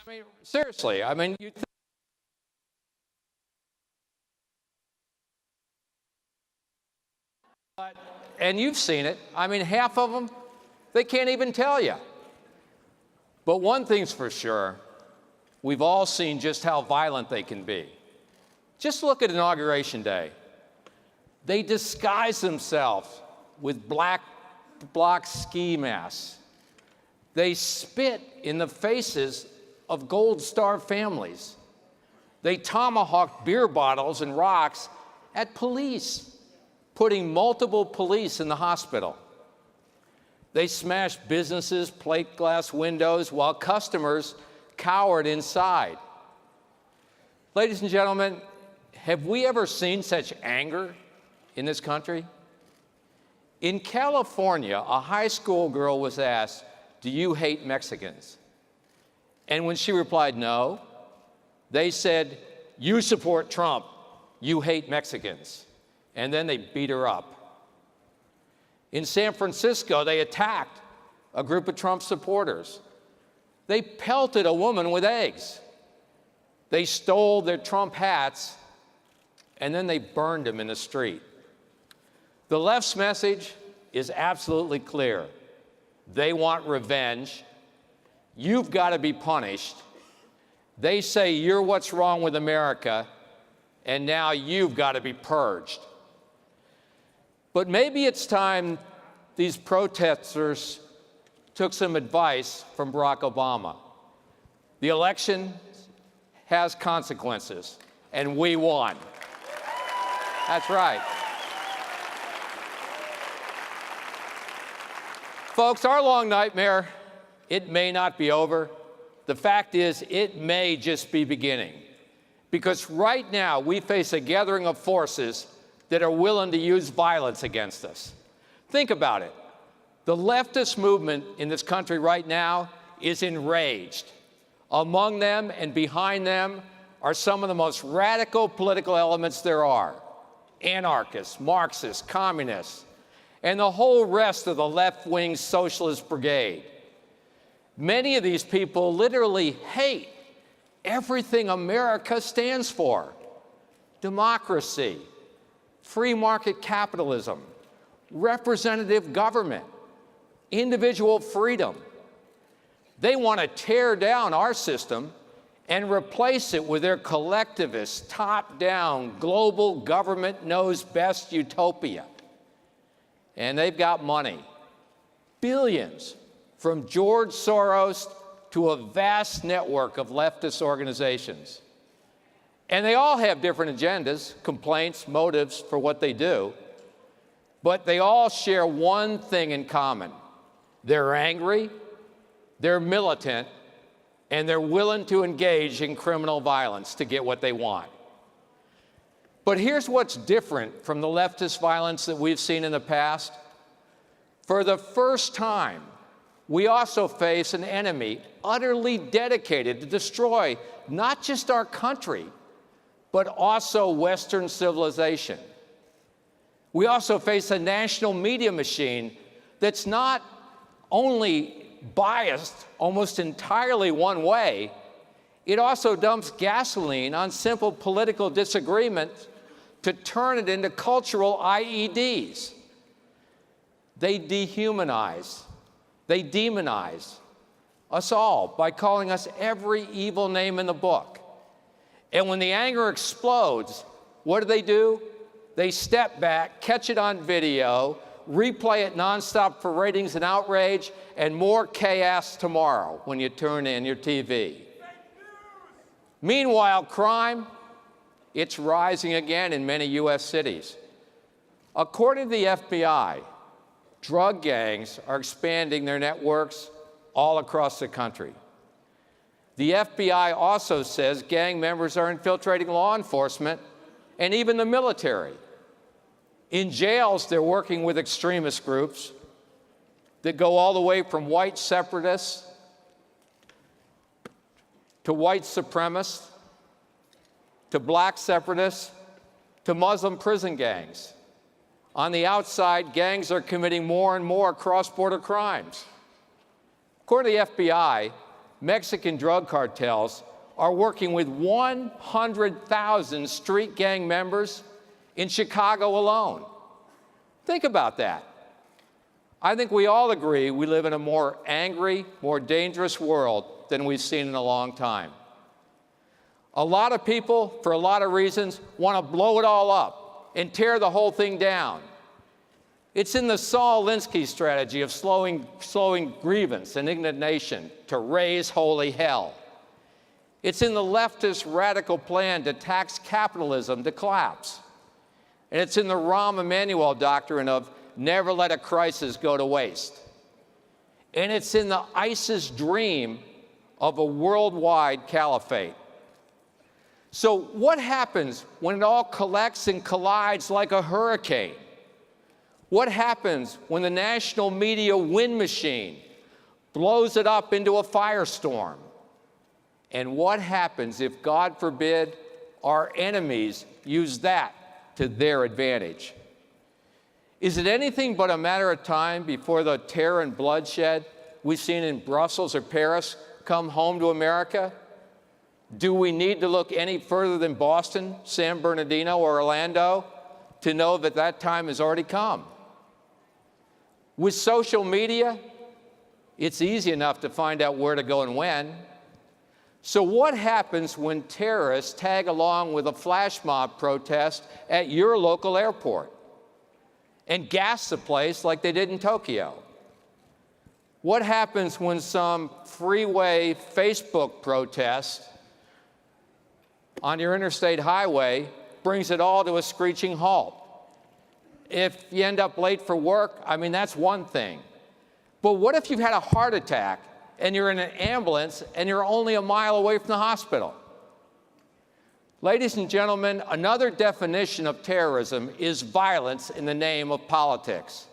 I mean, seriously, I mean, and you've seen it. I mean, half of them, they can't even tell you. But one thing's for sure, we've all seen just how violent they can be. Just look at Inauguration Day. They disguise themselves with black bloc ski masks. They spit in the faces of Gold Star families. They tomahawk beer bottles and rocks at police, putting multiple police in the hospital. They smashed businesses, plate glass windows, while customers cowered inside. Ladies and gentlemen, have we ever seen such anger in this country? In California, a high school girl was asked, "Do you hate Mexicans?" And when she replied no, they said, "You support Trump, you hate Mexicans." And then they beat her up. In San Francisco, they attacked a group of Trump supporters. They pelted a woman with eggs. They stole their Trump hats, and then they burned them in the street. The left's message is absolutely clear. They want revenge. You've got to be punished. They say you're what's wrong with America, and now you've got to be purged. But maybe it's time these protesters took some advice from Barack Obama. The election has consequences, and we won. That's right. Folks, our long nightmare, it may not be over. The fact is, it may just be beginning. Because right now, we face a gathering of forces that are willing to use violence against us. Think about it. The leftist movement in this country right now is enraged. Among them and behind them are some of the most radical political elements there are: anarchists, Marxists, communists, and the whole rest of the left-wing socialist brigade. Many of these people literally hate everything America stands for: democracy, free market capitalism, representative government, individual freedom. They want to tear down our system and replace it with their collectivist, top-down, global government knows best utopia. And they've got money, billions, from George Soros to a vast network of leftist organizations. And they all have different agendas, complaints, motives for what they do, but they all share one thing in common. They're angry, they're militant, and they're willing to engage in criminal violence to get what they want. But here's what's different from the leftist violence that we've seen in the past. For the first time, we also face an enemy utterly dedicated to destroy not just our country, but also Western civilization. We also face a national media machine that's not only biased almost entirely one way, it also dumps gasoline on simple political disagreement to turn it into cultural IEDs. They dehumanize, they demonize us all by calling us every evil name in the book. And when the anger explodes, what do? They step back, catch it on video, replay it nonstop for ratings and outrage, and more chaos tomorrow when you turn in your TV. Meanwhile, crime, it's rising again in many U.S. cities. According to the FBI, drug gangs are expanding their networks all across the country. The FBI also says gang members are infiltrating law enforcement and even the military. In jails, they're working with extremist groups that go all the way from white separatists to white supremacists to black separatists to Muslim prison gangs. On the outside, gangs are committing more and more cross-border crimes. According to the FBI, Mexican drug cartels are working with 100,000 street gang members in Chicago alone. Think about that. I think we all agree we live in a more angry, more dangerous world than we've seen in a long time. A lot of people, for a lot of reasons, want to blow it all up and tear the whole thing down. It's in the Saul Alinsky strategy of slowing grievance and indignation to raise holy hell. It's in the leftist radical plan to tax capitalism to collapse. And it's in the Rahm Emanuel doctrine of never let a crisis go to waste. And it's in the ISIS dream of a worldwide caliphate. So what happens when it all collects and collides like a hurricane? What happens when the national media wind machine blows it up into a firestorm? And what happens if, God forbid, our enemies use that to their advantage? Is it anything but a matter of time before the terror and bloodshed we've seen in Brussels or Paris come home to America? Do we need to look any further than Boston, San Bernardino, or Orlando to know that that time has already come? With social media, it's easy enough to find out where to go and when. So what happens when terrorists tag along with a flash mob protest at your local airport and gas the place like they did in Tokyo? What happens when some freeway Facebook protest on your interstate highway brings it all to a screeching halt? If you end up late for work, I mean, that's one thing. But what if you've had a heart attack and you're in an ambulance and you're only a mile away from the hospital? Ladies and gentlemen, another definition of terrorism is violence in the name of politics.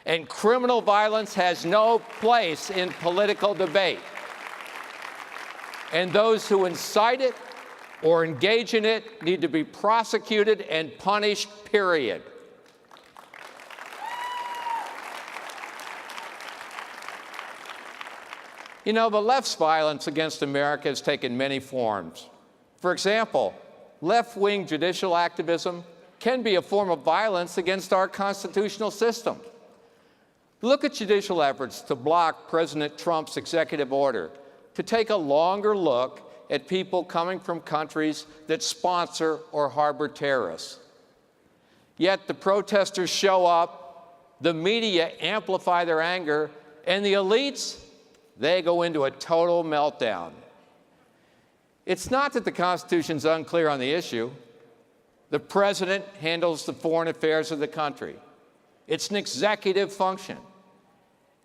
And criminal violence has no place in political debate. And those who incite it or engage in it need to be prosecuted and punished, period. You know, the left's violence against America has taken many forms. For example, left-wing judicial activism can be a form of violence against our constitutional system. Look at judicial efforts to block President Trump's executive order to take a longer look at people coming from countries that sponsor or harbor terrorists. Yet the protesters show up, the media amplify their anger, and the elites, they go into a total meltdown. It's not that the Constitution's unclear on the issue. The president handles the foreign affairs of the country. It's an executive function.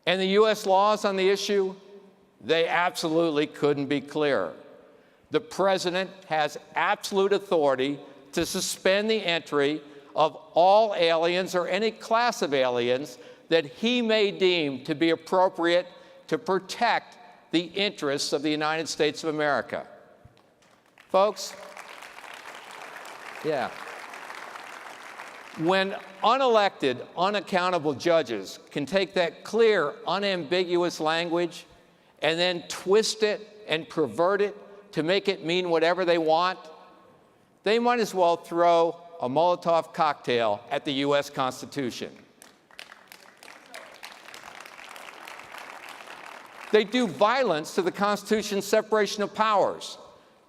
And the U.S. laws on the issue, they absolutely couldn't be clearer. The president has absolute authority to suspend the entry of all aliens or any class of aliens that he may deem to be appropriate to protect the interests of the United States of America. Folks, when unelected, unaccountable judges can take that clear, unambiguous language and then twist it and pervert it to make it mean whatever they want, they might as well throw a Molotov cocktail at the U.S. Constitution. They do violence to the Constitution's separation of powers.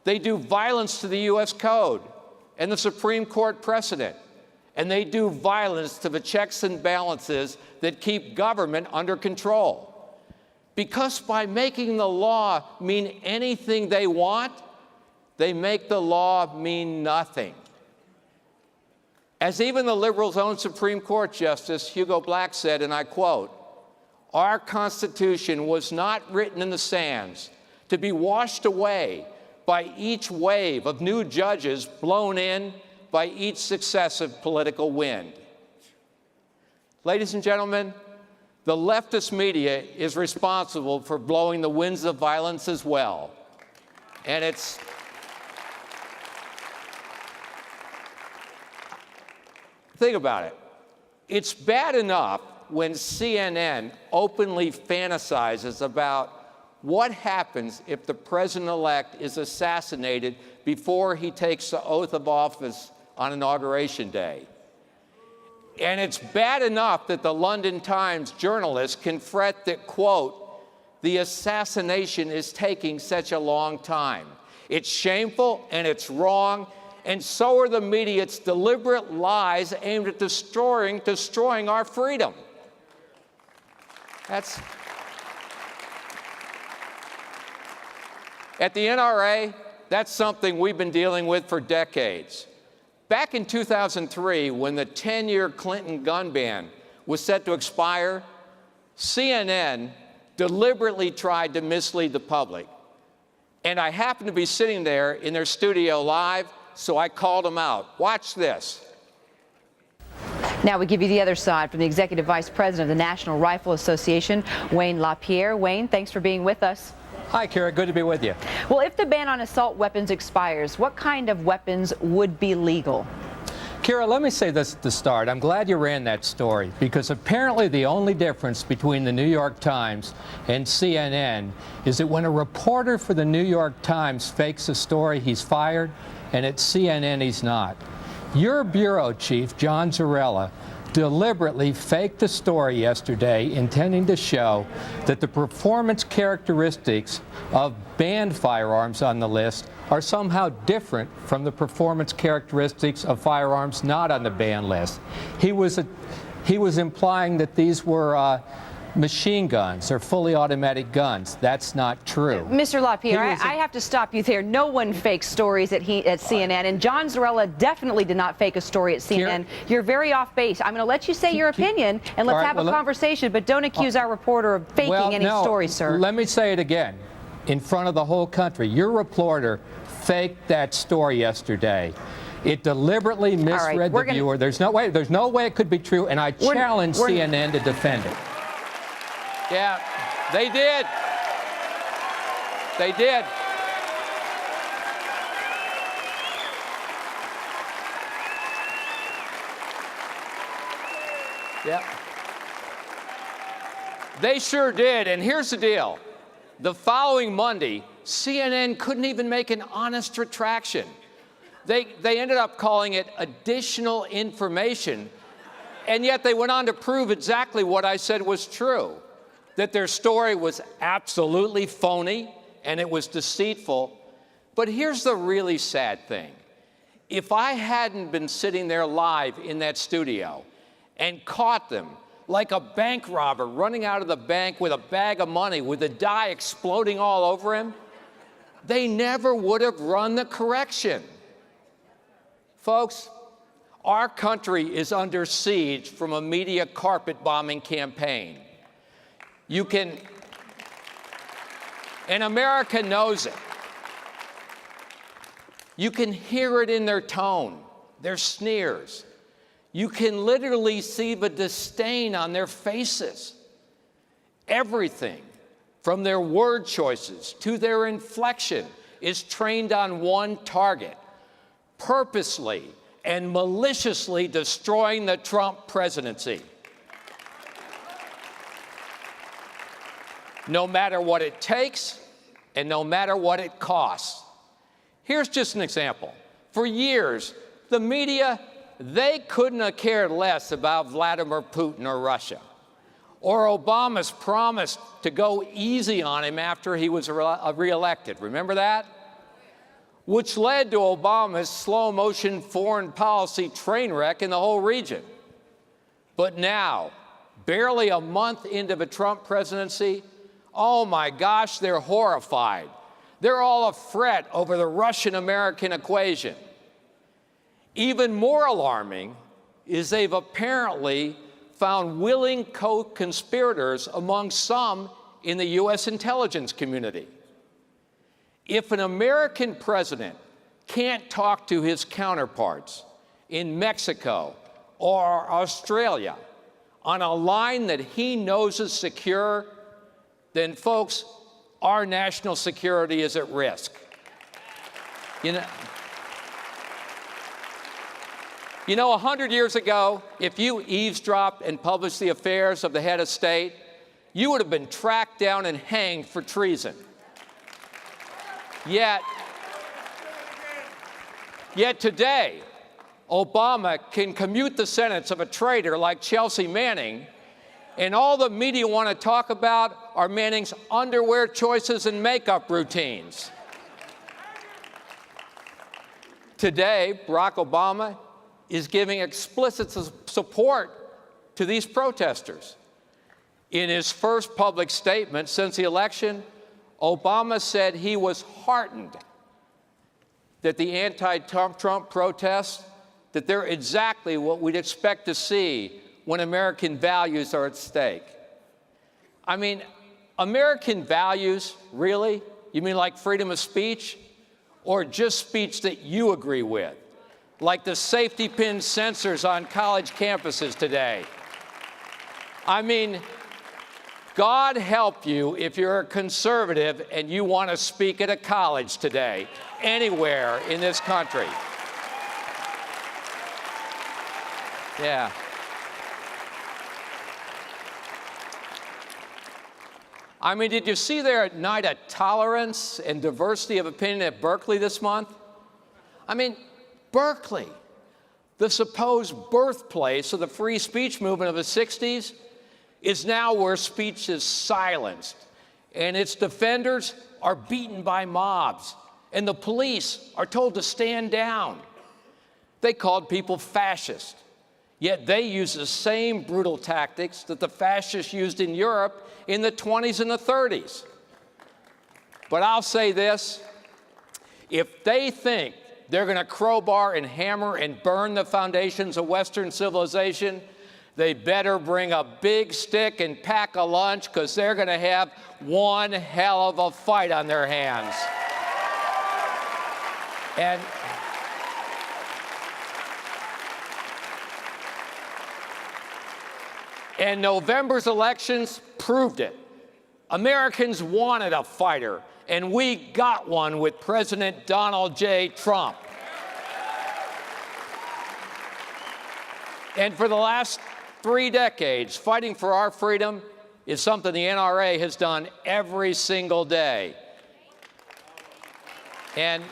They do violence to the U.S. Code and the Supreme Court precedent. And they do violence to the checks and balances that keep government under control. Because by making the law mean anything they want, they make the law mean nothing. As even the liberals' own Supreme Court Justice Hugo Black said, and I quote, "Our Constitution was not written in the sands to be washed away by each wave of new judges blown in by each successive political wind." Ladies and gentlemen, the leftist media is responsible for blowing the winds of violence as well. And think about it. It's bad enough when CNN openly fantasizes about What happens if the president-elect is assassinated before he takes the oath of office on Inauguration Day? And it's bad enough that the London Times journalists can fret that, quote, the assassination is taking such a long time. It's shameful and it's wrong, and so are the media's deliberate lies aimed at destroying our freedom. At the NRA, that's something we've been dealing with for decades. Back in 2003, when the 10-year Clinton gun ban was set to expire, CNN deliberately tried to mislead the public. And I happened to be sitting there in their studio live, so I called them out. Watch this. Now we give you the other side from the Executive Vice President of the National Rifle Association, Wayne Lapierre. Wayne, thanks for being with us. Hi, Kara. Good to be with you. Well, if the ban on assault weapons expires, what kind of weapons would be legal? Kara, let me say this at the start. I'm glad you ran that story, because apparently the only difference between the New York Times and CNN is that when a reporter for the New York Times fakes a story, he's fired, and at CNN he's not. Your bureau chief, John Zarella, deliberately faked the story yesterday, intending to show that the performance characteristics of banned firearms on the list are somehow different from the performance characteristics of firearms not on the ban list. He was implying that these were machine guns or fully automatic guns. That's not true. Mr. Lapierre, I have to stop you there. No one fakes stories at CNN, and John Zarella definitely did not fake a story at CNN. You're very off base. I'm going to let you say your opinion, and let's have a conversation, but don't accuse our reporter of faking any stories, sir. Let me say it again in front of the whole country. Your reporter faked that story yesterday. It deliberately misread the viewer. There's no way it could be true, and I challenge CNN to defend it. Yeah, they did. They did. Yeah. They sure did. And here's the deal. The following Monday, CNN couldn't even make an honest retraction. They ended up calling it additional information, and yet they went on to prove exactly what I said was true, that their story was absolutely phony and it was deceitful. But here's the really sad thing. If I hadn't been sitting there live in that studio and caught them like a bank robber running out of the bank with a bag of money with the die exploding all over him, they never would have run the correction. Folks, our country is under siege from a media carpet bombing campaign. And America knows it. You can hear it in their tone, their sneers. You can literally see the disdain on their faces. Everything, from their word choices to their inflection, is trained on one target: purposely and maliciously destroying the Trump presidency. No matter what it takes and no matter what it costs. Here's just an example. For years, the media, they couldn't have cared less about Vladimir Putin or Russia, or Obama's promise to go easy on him after he was reelected. Remember that? Which led to Obama's slow-motion foreign policy train wreck in the whole region. But now, barely a month into the Trump presidency, oh my gosh, they're horrified. They're all afret over the Russian-American equation. Even more alarming is they've apparently found willing co-conspirators among some in the U.S. intelligence community. If an American president can't talk to his counterparts in Mexico or Australia on a line that he knows is secure, then, folks, our national security is at risk. You know, 100 years ago, if you eavesdropped and published the affairs of the head of state, you would have been tracked down and hanged for treason. Yet today, Obama can commute the sentence of a traitor like Chelsea Manning, and all the media want to talk about are Manning's underwear choices and makeup routines. Today, Barack Obama is giving explicit support to these protesters. In his first public statement since the election, Obama said he was heartened that the anti-Trump protests, that they're exactly what we'd expect to see when American values are at stake. I mean, American values, really? You mean like freedom of speech? Or just speech that you agree with? Like the safety pin sensors on college campuses today. I mean, God help you if you're a conservative and you want to speak at a college today, anywhere in this country. Yeah. I mean, did you see their night of tolerance and diversity of opinion at Berkeley this month? I mean, Berkeley, the supposed birthplace of the free speech movement of the 60s, is now where speech is silenced, and its defenders are beaten by mobs, and the police are told to stand down. They called people fascist, yet they use the same brutal tactics that the fascists used in Europe in the 20s and the 30s. But I'll say this, if they think they're going to crowbar and hammer and burn the foundations of Western civilization, they better bring a big stick and pack a lunch, because they're going to have one hell of a fight on their hands. And November's elections proved it. Americans wanted a fighter, and we got one with President Donald J. Trump. And for the last 3 decades, fighting for our freedom is something the NRA has done every single day. And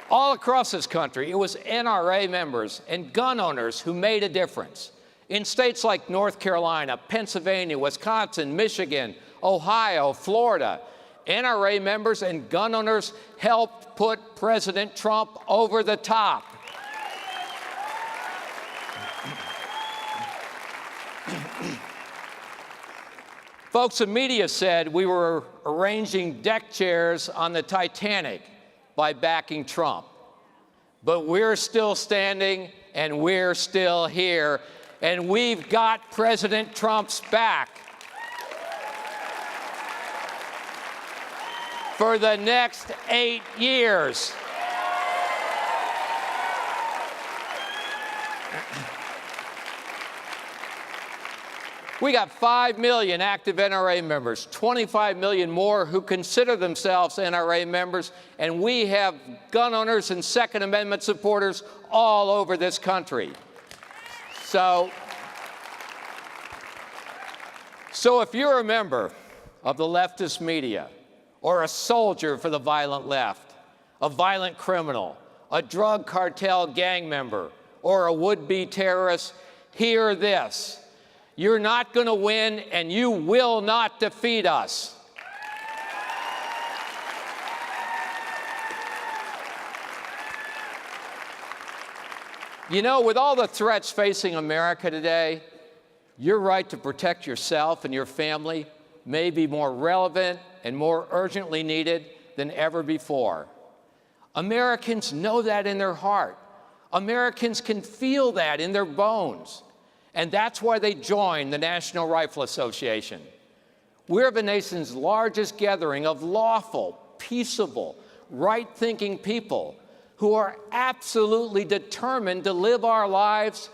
all across this country, it was NRA members and gun owners who made a difference. In states like North Carolina, Pennsylvania, Wisconsin, Michigan, Ohio, Florida, NRA members and gun owners helped put President Trump over the top. Folks in media said we were arranging deck chairs on the Titanic by backing Trump. But we're still standing, and we're still here, and we've got President Trump's back for the next 8 years. We got 5 million active NRA members, 25 million more who consider themselves NRA members, and we have gun owners and Second Amendment supporters all over this country. So if you're a member of the leftist media, or a soldier for the violent left, a violent criminal, a drug cartel gang member, or a would-be terrorist, hear this. You're not going to win, and you will not defeat us. You know, with all the threats facing America today, your right to protect yourself and your family may be more relevant and more urgently needed than ever before. Americans know that in their heart. Americans can feel that in their bones. And that's why they joined the National Rifle Association. We're the nation's largest gathering of lawful, peaceable, right-thinking people who are absolutely determined to live our lives